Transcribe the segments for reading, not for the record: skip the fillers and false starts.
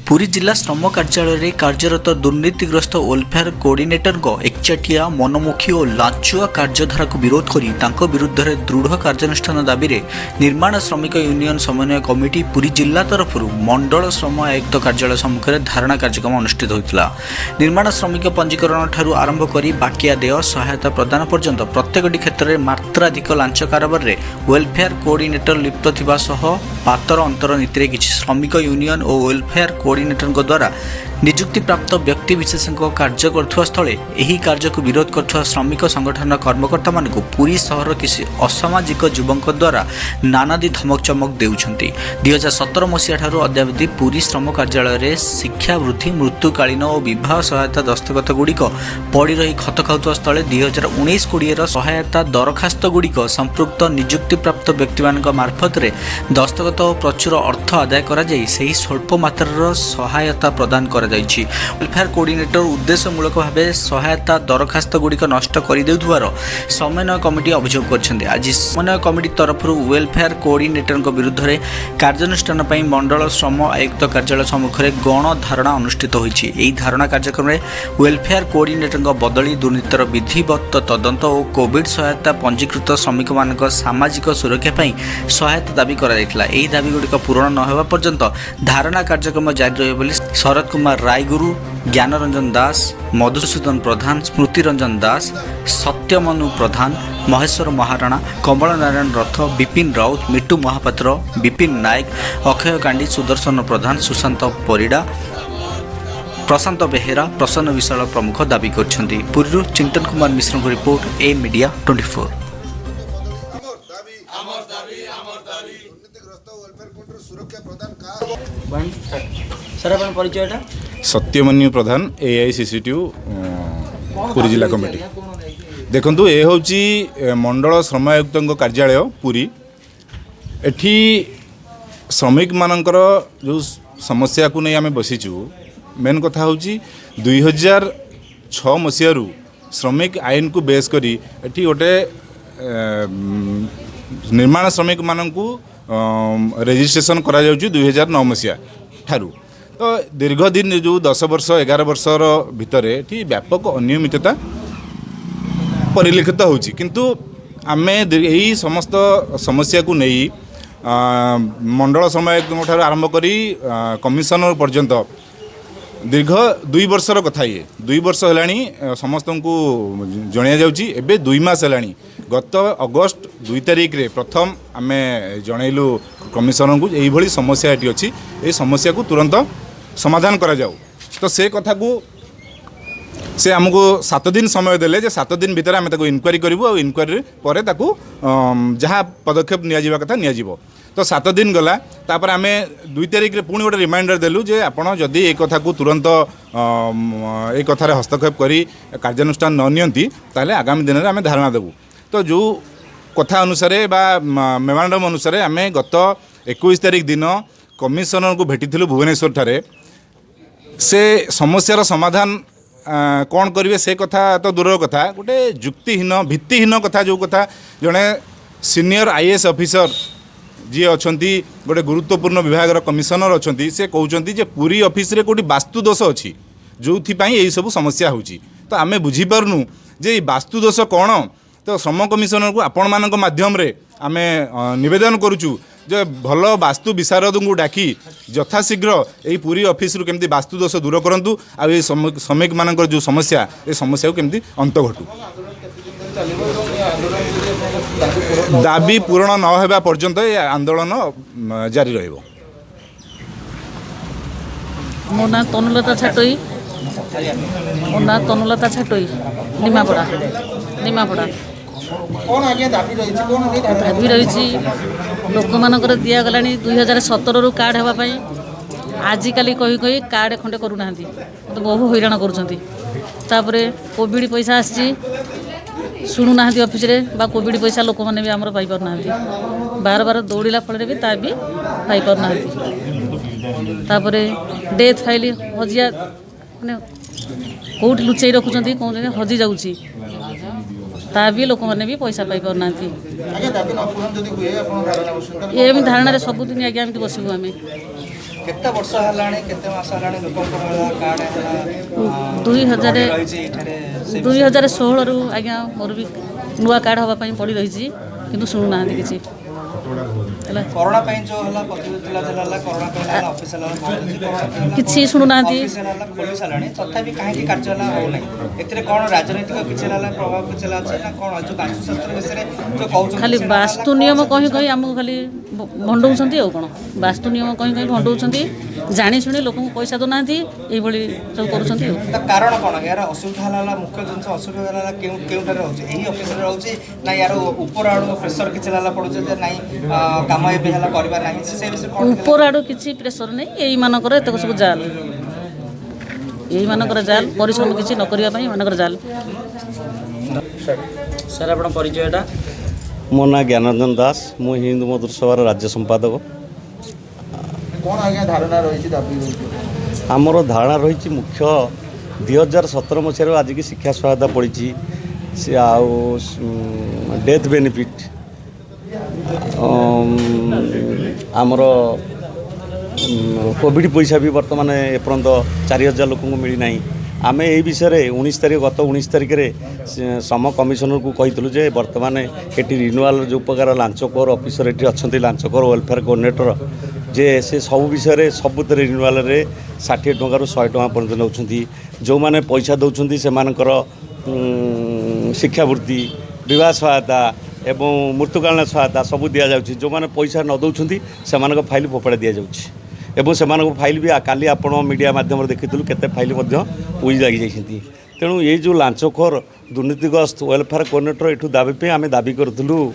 पुरी जिला श्रम कार्यालय कार्यरत दुर्नीतिग्रस्त वेलफेयर कोऑर्डिनेटर एकचाटिया मनमुखी और लाचुआ कार्यधारा को विरोध कर विरुद्ध में दृढ़ कार्यानुष्ठान दाबी में निर्माण श्रमिक यूनियन समन्वय कमिटी पुरी जिला तरफ मंडल श्रम आयुक्त कार्यालय सम्मुख में धारणा कार्यक्रम अनुष्ठित होता। निर्माण श्रमिक पंजीकरण ठारू आरंभ कर बाकिया देय सहायता प्रदान पर्यंत प्रत्येक क्षेत्र में मात्राधिक लांच कारबार में वेलफेयर कोऑर्डिनेटर लिप्त थिबा सह पातर अंतर नीति किसी श्रमिक यूनियन और वेलफेयर कोऑर्डिनेटर द्वारा निजुक्ति प्राप्त व्यक्ति विशेष कार्य करुवा स्थले यही कार्य को विरोध करुवा श्रमिक संगठन कर्मकर्ता मान पुरी सहर किसी असामाजिक युवक द्वारा नानादी धमक चमक देउछंती। 2017 मसीहा ठारू अद्यावधि पुरी श्रम कार्यालय में शिक्षा वृद्धि मृत्युकालीन और विवाह सहायता दस्तखत गुड़िक पड़ रही खत खाऊवा स्थले 2019-20 सहायता दरखास्त गुड़िक संपृक्त निजुक्ति प्राप्त व्यक्ति मान मार्फत दस्तखत और प्रचुर अर्थ आदाय कर स्वल्प मात्रार सहायता प्रदान कर वेलफेयर कोऑर्डिनेटर उद्देश्यमूलक भाव सहायता दरखास्त गुड़िक नष्ट कर समन्वय कमिटी अभियोग कर। आज समन्वय कमिटी तरफ वेलफेयर कोऑर्डिनेटर विरुद्ध में कार्यानुष्ठान मंडल श्रम आयुक्त कार्यालय सम्मुख में गण धारणा अनुष्ठित होती। धारणा कार्यक्रम में वेलफेयर कोऑर्डिनेटर बदली दुर्नीतिर विधिवत तदंत और कोविड सहायता पंजीकृत श्रमिक मान सामाजिक सुरक्षा सहायता दाबी कर दाबी गुड़िक पूरण न होगा पर्यंत धारणा कार्यक्रम जारी रही शरद कुमार रायगुरु, ज्ञानरंजन दास, मधुसूदन प्रधान, स्मृति रंजन दास, सत्यमनु प्रधान, महेश्वर महाराणा, कमल नारायण रथ, विपिन राउत, मिट्टू महापात्र, विपिन नायक, अक्षय कांडी, सुदर्शन प्रधान, सुशांत परिड़ा, प्रशांत बेहेरा, प्रसन्न विशाल प्रमुख दाबी करछन्ती। पुरीरू चिंतन कुमार मिश्र को रिपोर्ट ए मीडिया 24। सत्यमन्यु प्रधान AICCTU पुरी जिला कमिटी। देखु ये हूँ मंडल श्रम आयुक्त कार्यालय पुरी। एठी श्रमिक मानकर जो समस्या को नहीं आम बसीचु मेन कथा हूँ 2006 मसीह श्रमिक आईन को बेस करी एठी गोटे निर्माण श्रमिक मानू रेजिस्ट्रेशन करा 2009 मसीहा ठारू। तो दीर्घ दिन जो 10 वर्ष 11 वर्षर भितर ये व्यापक अनियमितता परिलक्षित होची, किंतु आमे यही समस्त समस्या को नहीं मंडल समय आरंभ करी कमिशनर पर्यंत दीर्घ 2 वर्षर कथा ये 2 वर्ष है समस्त को जणिया जाउची। एबे 2 मास है गत अगस्ट 2 तारिख रे प्रथम आमे जनइलु कमिशनर को यही भली समस्या ये अच्छी, ये समस्या को तुरंत समाधान करा जाऊ। तो से कथा को से आमको 7 दिन समय देले जे 7 दिन भीतर आम इनक्वारी करूँ और इनक्वारी पर जहाँ पदक्षेप निया कथा निया। तो 7 दिन गला तापर आम 2 तारिख रे पुणी गोटे रिमाइंडर देलु जे आपण जदि ए कथा को तुरंत ए कथार हस्तक्षेप करी कार्यानुष्ठान न नियंती ताले आगामी दिन में आम धारणा देबू। तो जो कथा अनुसार बा मेमोरांडम अनुसार आम गत 21 तारिख दिन कमिशनर को भेटी भुवनेश्वर ठारे से समस्यार समाधान कौन करेंगे से कथा तो दूर कथा गोटे जुक्तिहीन भित्तिहीन कथा जो कथा जड़े सीनियर IAS ऑफिसर जी अच्छा गोटे गुरुत्वपूर्ण विभाग कमिशनर अच्छा से कहते जे पुरी ऑफिस रे कोटी वास्तु दोष अच्छी जो यही सब समस्या होची। तो आम बुझीपारनु जे वास्तु दोष कौन। तो श्रम कमिशनर को आपण मान माध्यम रे आमे निवेदन करुचु जे भल वास्तु विशारद को डाकी यथाशीघ्र यही पूरी ऑफिस रु केमती वास्तु दोष दूर करंतु आ श्रमिक मानकर जो समस्या ये समस्या को केमती अंत घटू। दाबी पूरण न होगा पर्यंत ये आंदोलन जारी रहिबो। मो ना तनुलता छाटोई, मो ना तनुलता छाटोई, निमापड़ा दाबी रही लोक मानकर दिया गलानी 2017 रु कार्ड होगापाई आजिकल कही कार्ड खंडे करूना तो बहु हैरान कर। कोविड पैसा आसी शुणुना ऑफिस रे बा कोविड पैसा लोक मैंने भी आमर पाई ना बार बार दौड़ा फल भी ता भी पाई पारना। डेथ फाइल हजिया मैंने कौट लुचाई रखुच्च कौन हजि जाऊँगी ता भी लोक मैंने भी पैसा पाई पारना। ये धारणा सबुदिन आज्ञा बसबू आम केते वर्ष हलाणी केते मास हलाणी लोकंकर कार्ड हला 2016 रु आज्ञा मोर भी नुआ कार्ड हवा पड़ी रही किंतु शुणुना किसी कोरोना पे जो हला पतिला हला कोरोना पे हला ऑफिस हला बंद किसी शुणुना ऑफिस हला खोली सालाणी तथापि काहे कार्य हला हो नहीं एतरे कोन राजनीतिक किछ हला प्रभाव किछ हला छै ना कोन जो वास्तुशास्त्र विषय जो कहउछ खाली वास्तु नियम कहीं कहीं आमको खाली भंडौंट कौन वास्तु नियम कहीं कहीं भंडौंट जानी शुणी लोक पैसा दौना सब कर कारण कौन यार असुविधा हला मुख्य जिन असुविधा हला केउटा रहउछ एही ऑफिस रे रहउछ ना यार ऊपर आडू प्रेशर किछ हला पड़ुछ जे नाही काम एबे हला करबा नाही से विषय कोन ऊपर आडू किसी प्रेशर नहीं यही मानकर एतक सब जाल यही मानकर जाल परिश्रम किसी न करबा पई मानकर जाल सर आपण परिचयटा मो ना ज्ञानरंजन दास मु हिंदू मजदूर सभार राज्य संपादक कौन आज्ञा धारणा रही दाबी आमर धारणा रही मुख्य 2017 मसीह आज की शिक्षा सहायता पड़ी से आउ डेथ बेनिफिट आमर कोविड पैसा भी बर्तमान एपर्यंत 4000 लोक मिलना आमे यही विषय 19 तारीख गत 19 तारीख में सम कमिशनर को कही जे बर्तमान ये रिन्यूआल जो प्रकार लांचकोर ऑफिसर ये अच्छा लांचकोर वेलफेयर कोऑर्डिनेटर जे से सब विषय सब रिन्यूआल रे 60 टंका 100 टंका पर्यंत नौकरी जो मैंने पैसा दौरान से शिक्षावृत्ति विवाह सहायता एवं मृत्युकालीन सहायता सब दि जाऊँगी जो मैंने पैसा न दौरान से फाइल फोपड़ा दि जाऊँगी एवं से फाइल भी काली आपण मीडिया माध्यम देखी केते फाइल उई लगी जाती तेणु ये जो लांचखोर दुर्नीतिग्रस्त वेलफेयर कोऑर्डिनेटर यू दाबी पे आम दाबी करूँ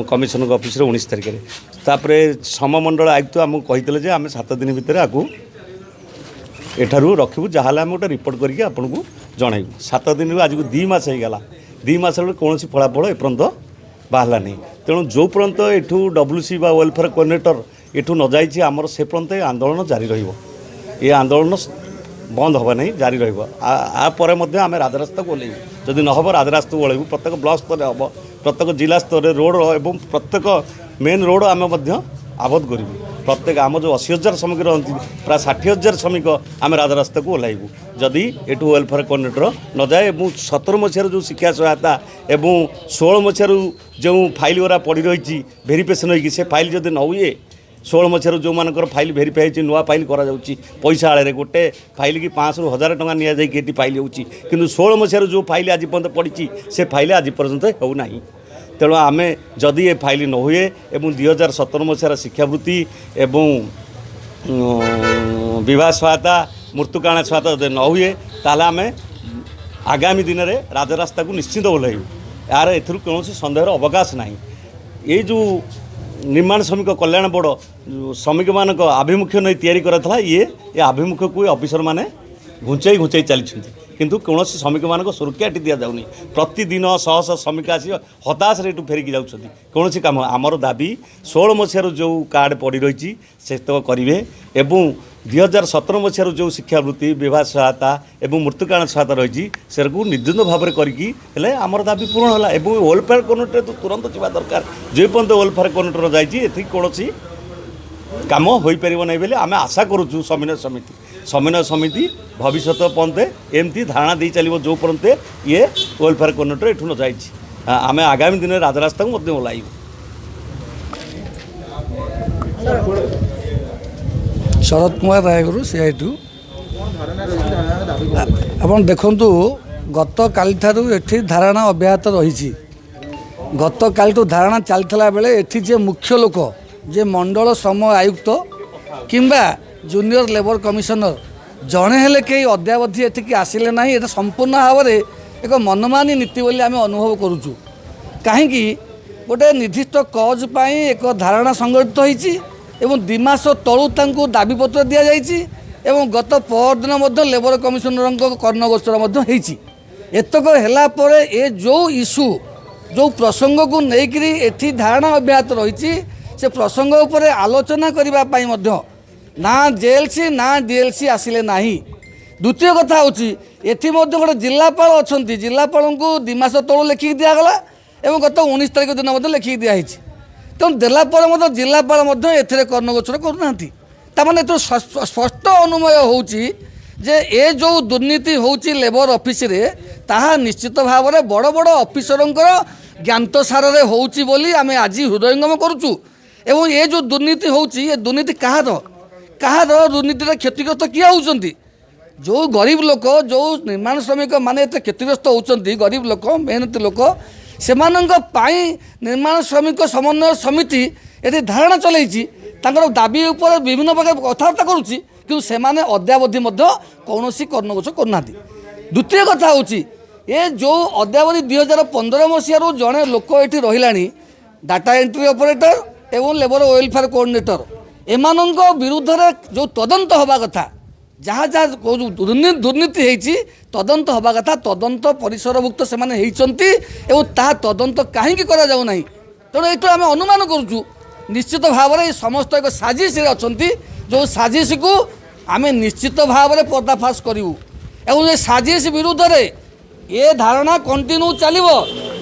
कमिशनर ऑफिस 19 तारीख में तापर सममंडल आयुक्त आमको कही जे आम 7 दिन भितर आपको एठारू रखू जहाँ आम गोटे रिपोर्ट करके आपन को जनइबू 7 दिन आज को 2 मास होगला 2 मास कौन फलाफल एपर्यंत बाहर नहीं तेणु जो पर्यंत एठू WC बा वेलफेयर कोऑर्डिनेटर एठू न जाइए आमर से पर्यंत आंदोलन जारी ये आंदोलन बंद होगा नहीं जारी रहा आम राजरास्ता को ओल्लू जदि न हम राजरास्ता को ओल्लू प्रत्येक ब्लक स्तर हम प्रत्येक जिला स्तर रोड एवं प्रत्येक मेन रोड आम आबद्ध करूँ प्रत्येक आम जो 80,000 श्रमिक रही प्राय 60,000 श्रमिक आम राजरास्ता को ओह्लू जदि एठू वेलफेयर कोऑर्डिनेटर न जाए 17 मसीह जो शिक्षा सहायता एवं 16 मसीह जो फाइल गुरा पड़ रही भेरिफिकेसन होगी से फाइल जदि न हुए 16 मसीह जो मानकर फाइल भेरीफाई होती नुआ फाइल करा पैसा आड़े गोटे फाइल की 500 ରୁ 1000 टंका निया जाई केटी फाइल होची किंतु 16 मसीह जो फाइल आज पर्यंत पड़ी से फाइल आज पर्यंत हो नहीं तेणु आम जदि ये फाइल न हुए एवं 2017 मसीहार शिक्षावृत्ति एवं विवाह सहायता मृत्युकालीन सहायता जब न हुए ताल आम आगामी दिन में राजरास्ता को निश्चित ओह्लू यार एथुर कौन सन्देहर अवकाश ना ये जो निर्माण श्रमिक कल्याण बोर्ड श्रमिक मान आभिमुख्य नहीं तैयारी करा ये आभिमुख्य को ऑफिसर माने घुंचाई चली किंतु कौन श्रमिक मान सुरक्षा दि जाऊनी प्रतिदिन शह शह श्रमिक आस हताश रेट फेरिकी जाऊँच कौन कम आमर दाबी 16 मसीह जो कार्ड पड़ रही से करेंगे एवं 2017 मसीह जो शिक्षावृत्ति विवाह सहायता एवं मृत्युकालीन सहायता रही से निर्द्वंद भाव में करके आमर दाबी पूरण है वेलफेयर कोऑर्डिनेटर तो तुरंत जावा दरकार जो पर्यंत वेलफेयर कोऑर्डिनेटर जाइए कौन काम हो पार नहीं बोले आम आशा करुँ समन्वय समिति भविष्य पर्यंत एमती धारणा दे चलो जो पर्यंत ये वेलफेयर कोऑर्डिनेटर एठू न जाइए आम आगामी दिन में राजरास्ता को ओह्लू शरद कुमार रायगुरु सीआईटू आप देखु गत काली एठी धारणा अब्याहत रही गत काली धारणा चलता बेले एठी जे मुख्य लोक जे मंडल श्रम आयुक्त किंबा जूनियर लेबर कमिशनर जड़े हेले कई अद्यावधि एठिकी आसिले ना ये संपूर्ण भाव में एक मनमानी नीति बोली आम अनुभव करुचु कहीं गोटे निर्दिष्ट कज पाई एक धारणा संगठित होती एवं 2 मास तलू दाबीपत्र दि जाइए एवं गत परदिन लेबर कमिशनर कर्णगोचर एतक है ये जो इश्यू जो प्रसंग को लेकिन एठी धारणा अब्याहत रही से प्रसंग उपर आलोचना करने ना जेएलसी ना डीएलसी आसिले ना द्वितीय कथा होती गोटे जिलापाल अच्छा जिलापाल को 2 मास तलू लिखिक दिगला और गत 19 तारीख दिन लिखिक दिखाई तेणु देलापर जिलापाल कर्णगोचर करना तामाने तो स्पष्ट अनुमय होउची जे ए जो दुर्नीति होउची लेबर ऑफिस रे ताहा निश्चित भाव में बड़ बड़ ऑफिसरंकर ज्ञातसार रे होउची बोली आमे आज हृदयंगम करूचु एवं ये जो दुर्नीति होउची ये दुर्नीति कहार दुर्नीति क्षतिग्रस्त किए होउचंती जो गरीब लोक जो निर्माण श्रमिक माने एते क्षतिग्रस्त होउचंती गरीब लोक मेहनती लोक सेमानंक पाई निर्माण श्रमिक समन्वय समिति ये धारणा चलैची तांकर दाबी ऊपर विभिन्न प्रकार कथबार्ता करुच्ची कि सेमाने अद्यावधि कौन कर्णगोच करना। द्वितीय कथा होची ये जो अद्यावधि 2015 मसीह जड़े लोक ये रहा डाटा एंट्री ऑपरेटर एवं लेबर वेलफेयर कोऑर्डिनेटर एमानंक विरुद्ध रे जो तदंत हवा कथा जहाँ जहाँ दुर्नीति होती तदंत हवा कथा तदंत परिसरभुक्त से तदंत कहीं कराऊना तेणु ये आम अनुमान करुचु निश्चित भाव में समस्त एक साजिश अच्छा जो साजिश को आम निश्चित भाव में पर्दाफाश करूँ एवं साजिश विरुद्ध रे ये धारणा कंटिन्यू चलो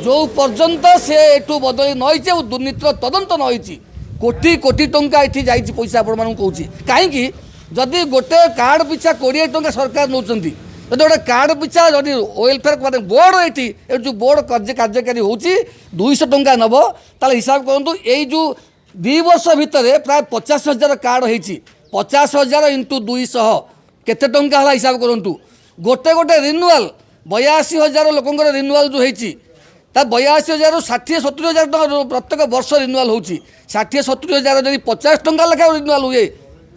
जो पर्यंत से एठू बदली नहींचे और दुर्नीतिर तदंत नहींची कोटी कोटी टंका ये जाइए पैसा आपण मानू कहूँ कहीं जदि गोटे कार्ड पिछा 20 टंका सरकार नौ जदि गोटे कार्ड पिछा जदि वेलफेयर माने बोर्ड ये जो बोर्ड कार्यकारी हो 200 टंका नब ताले हिसाब करूँ यही जो 2 वर्ष भितर प्राय 50,000 कार्ड होती 50,000 इंटू 200 केते टंका है हिसाब करूँ गोटे गोटे रिन्युआल 82,000 लोकंर रिन्युआल जो होती 82,000 60-70,000 टका प्रत्येक वर्ष रिन्युआल होती 60-70,000 जब 50 टंका लेखा रिन्युआल हुए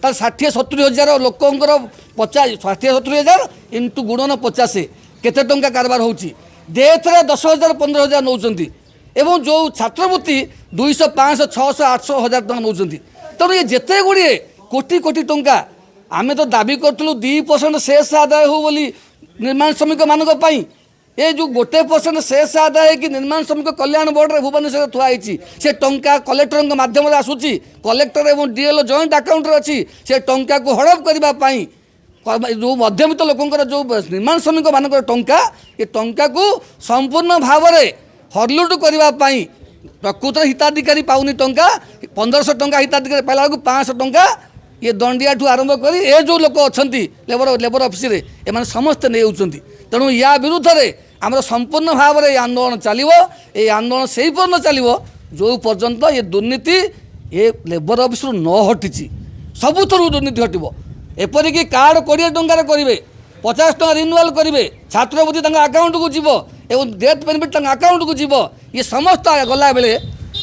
तार 60-70,000 लोकंर 60-70,000 इंटू गुणन 50 केते टंका कारबार होची डेथ रे 10,000 15,000 नौचंती एवं जो छात्रवृत्ति 200 500 600 800 हजार टंका नौचंती तेणु ये जेते गुड़िए कोटी कोटी टंका आमे तो दाबी करथलु 2% शेष आदाय हो बोली निर्माण श्रमिक मानक पई ये जो 1% शेष आदाय कि निर्माण श्रमिक कल्याण बोर्ड रे भुवनेश्वर थुआई से टंका कलेक्टर माध्यम आसूची कलेक्टर एवं डीएल जॉइंट अकाउंट अच्छी से टंका को हड़प करने जो मध्यमित लोकंर जो निर्माण श्रमिक मानक टंका ये टंका को संपूर्ण भाव में हरलुट करने प्रकृत हिताधिकारी पाऊनी टंका 1500 टंका हिताधिकारी पाइला बेलू 500 टंका ये दंडिया ठू आरंभ कर ये जो लोक अच्छा लेबर ऑफिस एम समस्ते नहीं तेणु या विरुद्ध में आम संपूर्ण भाव में आंदोलन चलो ये आंदोलन से पर्यटन चलो जो पर्यंत ये दुर्नीति ये लेबर ऑफिस न हटी सबुथ दुर्नीति हटो एपरिक कार्ड 20 टंकार करेंगे 50 टंका रिन्युआल करेंगे छात्रवृत्ति अकाउंट को जीव एवं डेथ बेनिफिट अकाउंट को जीव ये समस्त गला बेले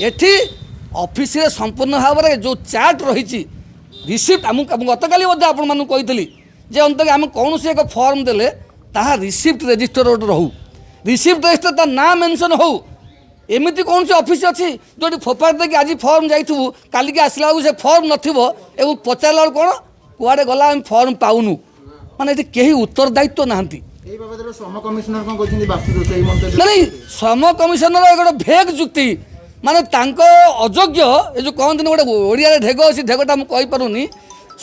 एठी ऑफिस रे संपूर्ण भाव में जो चार्ट रही रिसीप्ट आम गतकाली आपण कही जे अंत आम कौन से एक फॉर्म देले ताहा रिसीप्ट रजिस्टर रहू रिसीप्ट रजिस्टर ता ना मेंशन हो एमती कौन से ऑफिस अच्छी जो फोपाड़ देख आज फॉर्म जाइबू काली के आसला से फॉर्म नथिबो एवं पचारा कौन कुआडे गला आम फॉर्म पाऊनु माने ये कहीं उत्तरदायित्व नाहंती नहीं श्रम कमिशनर गोटे भेग जुक्ति माने तांको अयोग्य ये जो कहते गोटे ओडिया ढेग अच्छी ढेगटा मुझे पारुनी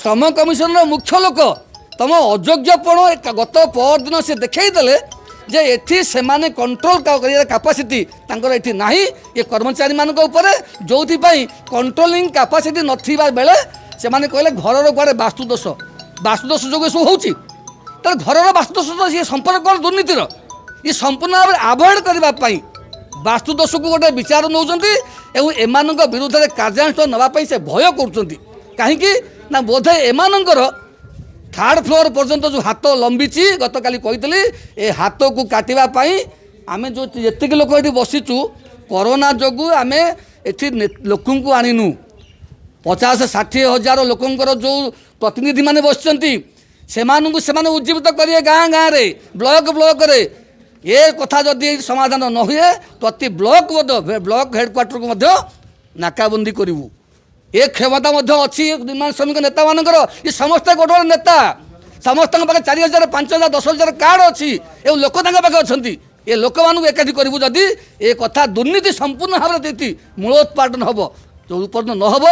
श्रम कमिशनर मुख्य लोक तुम अयोग्यपण गत परदिन से देखईदेले जे एठी सेमाने कंट्रोल कैपासिटी तांकर एठी नाही ये कर्मचारी मानक ऊपर जो कंट्रोलिंग कैपासिटी नथिबा बेले सेमाने कहले घरर कुआडे वास्तुदोष जो सब होउची तर घरर वास्तुदोष तो ये संपर्क दुर्नीतिर ये संपूर्ण भाव आभोड करने वास्तुदोष को गोटे विचार नौकरी एवं एमानक विरुद्ध में कार्यानुष्ठान नापी से भय कहीं बोधे एमानकर थर्ड फ्लोर पर्यंत जो हाथ लंबीची गत काली कही ए हाथ को काटापी आम जो ये लोक ये बसीचु कोरोना जो आम एटी लोक आणीनु 50-60 हजार लोकंर जो प्रतिनिधि माने बसचंती सेमाने उज्जीवित करेंगे गाँ गाँव में ब्लॉक रे ये कथा जदि समाधान न हुए प्रति ब्लॉक ब्लॉक हेडक्वार्टर को नाकाबंदी करूँ ये क्षमता अच्छी निर्माण श्रमिक नेता मानकर ये समस्त गोटे नेता समस्त 4,000 5,000 10,000 कार्ड अच्छी एवं लोक पाखे अच्छा ये लोक मानू एकाठी करूँ जदि ये कथा दुर्नीति संपूर्ण भाव में मूलोत्पाटन हम जो पर्यटन न हम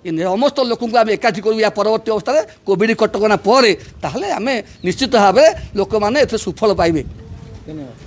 ये समस्त लोक आम एकाठी करूँ या परवर्ती अवस्था कोविड कटकणा पर आम निश्चित भाव लोक मैंने सुफल पाइबे। धन्यवाद।